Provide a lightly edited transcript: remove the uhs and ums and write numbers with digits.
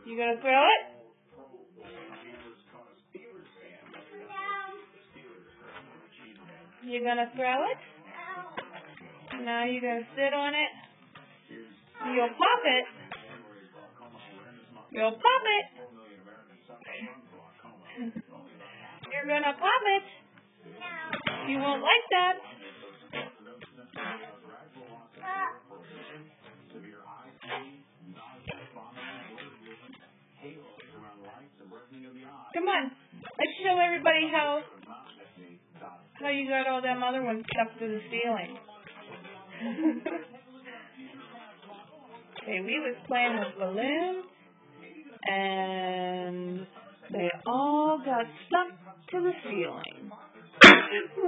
You gonna throw it? You gonna throw it? Now you gonna sit on it? You'll pop it. You'll pop it. You're gonna pop it. You won't like that. Come on. Let's show everybody how you got all them other ones stuck to the ceiling. Okay, we was playing with balloons, and they all got stuck to the ceiling.